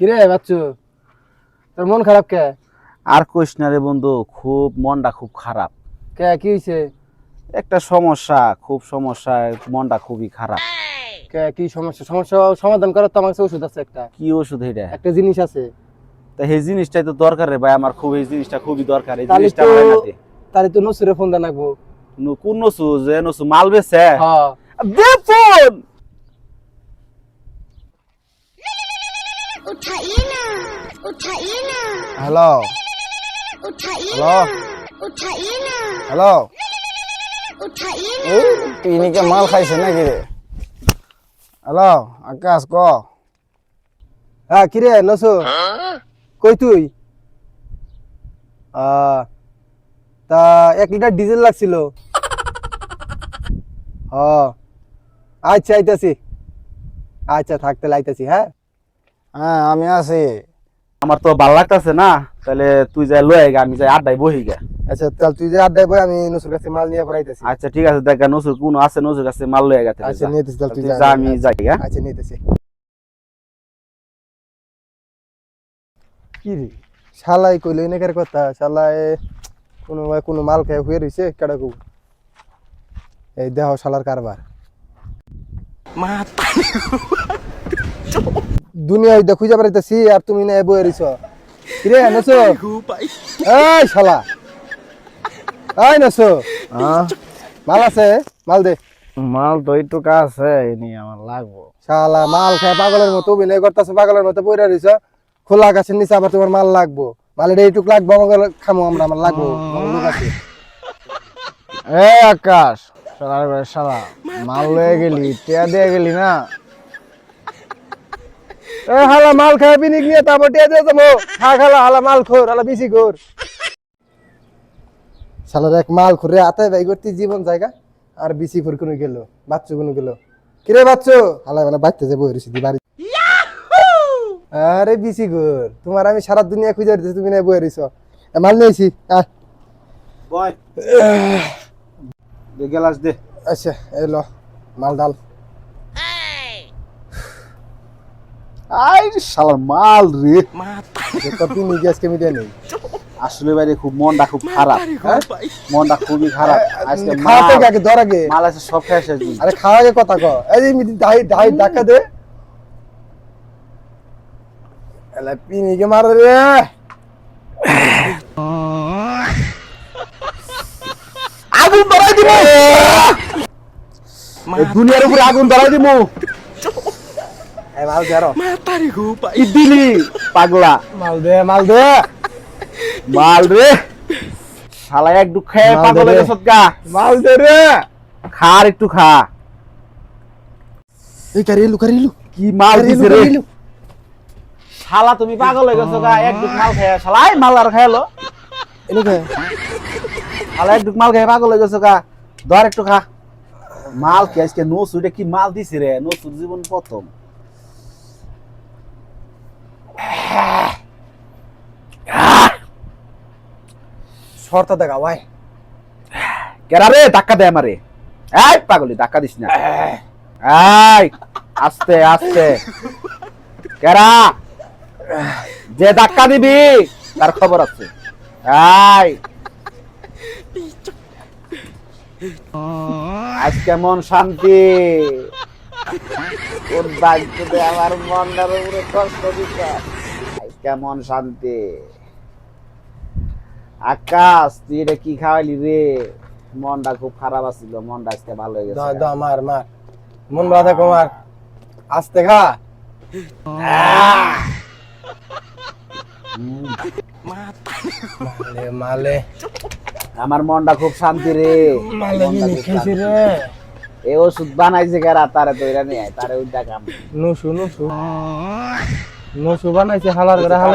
কিরে বাচ্চু, তোর মন খারাপ কে? আর কইস না রে বন্ধু, খুব মনটা খুব খারাপ। কে কি হইছে? একটা সমস্যা, খুব সমস্যা, মনটা খুবই খারাপ। কে কি সমস্যা? সমস্যা সমাধান করার তো আমার কাছে ওষুধ আছে একটা। কি ওষুধ এটা? একটা জিনিস আছে। তা এই জিনিসটাই তো দরকার রে ভাই, আমার খুব এই জিনিসটা খুবই দরকার। এই তাহলে জিনিসটা তো আমার হাতে। তাহলে তো নসুরে ফোন দা নাকবো। কোন নসু যে নসু মাল বেচে? হ্যাঁ দে ফোন। उठाइए ना उठाइए ना হ্যালো उठाइए হ্যালো उठाइए ना হ্যালো, उठाइए এই পিনিকে মাল খাইছে নাকি রে? হ্যালো আকাশ ক। হ্যাঁ কিরে নসু, কই তুই? তা 1 লিটার ডিজেল লাগছিল। আচ্ছা আইতাছি, আচ্ছা থাকতে লাইতাছি। হ্যাঁ হ্যাঁ আমি আছি। আমার তো ভালো লাগতাছে না, তাহলে তুই যাই লয়ে গা, আমি যাই আড্ডায় বহি গা। আচ্ছা তাহলে তুই যে আড্ডায় বই, আমি নসুর কাছে মাল নিয়ে পড়াইতেছি। আচ্ছা ঠিক আছে, দেখ নসুর কোন আছে, নসুর কাছে মাল লয়ে গেছে। আচ্ছা নিতেছি, তাহলে তুই তুই যা, যা, আমি যাই। হ্যাঁ আচ্ছা নিতেছি। কি রে শালাই কইলো এনেকার কথা, শালায় কোনো মাল খেয়ে হয়ে রইছে কেডা কো। এই দেহ শালার কারবার দুনিয়ায় দেখো খুঁজে বেড়াইতেছি আর তুমি না বই রইছ। কিরে নসো, এই শালা, এই নসো, মাল আছে? মাল দে। মাল তো এইটুকু আছে, এনি আমার লাগবো। শালা মাল খায় পাগলের মতো অভিনয় করতেছো, পাগলের মতো পইরা রইছ। খোলা আকাশের নিচে আবার তোমার মাল লাগবো। মালের এইটুক লাগবো, আমাকে খামো আমরা, আমার লাগবো, আমার লোক আছে। এ আকাশ, শালার ঘরে শালা, মাল লয়ে গেলি, টিয়া দিয়ে গেলি না? এ হালা মাল খায় পিনিক নিয়ে তারপর টিয়া দিয়ে যাবো। খা খালা, হালা মাল খোর, হালা বেশি খোর। শালার এক মাল খোরে আতায় ভাই করতে জীবন জায়গা, আর বেশি খোর কোনো গেল, বাচ্চু কোনো গেল। কিরে বাচ্চু, হালা মানে বাচ্চা যে বই রইছি দি বাড়ি। আরে বেশি খোর, তোমার আমি সারা দুনিয়া খুঁজে দিতেছি, তুমি না বই রইছ। মাল নিয়েছি আয়। বয় দে গেলাস দে। আচ্ছা এই ল মাল ডাল। আই শালার মাল রে। পিনি গ্যাস কেমিটা নেই। আসলে বাইরে খুব মনটা খুব খারাপ। হ্যাঁ মনটা খুবই খারাপ আজকে। খাওয়া থেকে আগে ধর আগে। মাল আছে সব খেয়ে শেষ। আরে খাওয়া আগে কথা ক। এই যে দাই দাই ডাকা দে। এলা পিনিকে মার রে। আগুন ধরাই দিব, এই দুনিয়ার উপরে আগুন ধরাই দিব। এই মাল ধরো। কি দিলি পাগলা? মাল দে, মাল দে। মাল রে শালা, এক ডুক খেয়ে মাল পাগল দে হয়ে রে। গেছত গা। মাল দে রে। খা আর একটু খা। এই কারিলু কারিলু। কি মাল দিছে রে শালা, তুমি পাগল হয়ে গেছো গা। এক ডুক মাল খেয়ে শালা, এই মাল আর খাইলো। এনুকে শালা এক ডুক মাল খেয়ে পাগল হয়ে গেছো গা। ধর একটু খা। মাল কি আজকে নসু, এটা কি মাল দিছে রে? নসুর জীবন প্রথম। শর্তা দেখা ভাই। কেরা রে ধাক্কা দে আমারে? এই পাগলি, ধাক্কা দিস না। এই আস্তে আস্তে। কেরা যে ধাক্কা দিবি তার খবর আছে। এই আজ কেমন শান্তি। ওর দায়িত্বে আমার মনটার উপরে কষ্ট দিতে। আজ কেমন শান্তি। আকাশ, তুই এটা কি খাওয়াইলি রে? মনটা খুব খারাপ আছিল, মনটা আজকে ভালো হয়ে গেছে। দাও দাও মার মার। মন বাধা কমার। আস্তে খা। মালে মালে। আমার মনটা খুব শান্তি রে। মালে মনটা নিয়ে খুব খেয়েছি শান্তি। রে। এই ওষুধ বানাইছে কারা? তারে তো এরা নিয়ে আয়, তারে ওইটা কাম। নসু নসু নসু বানাইছে হালার করে হালাই।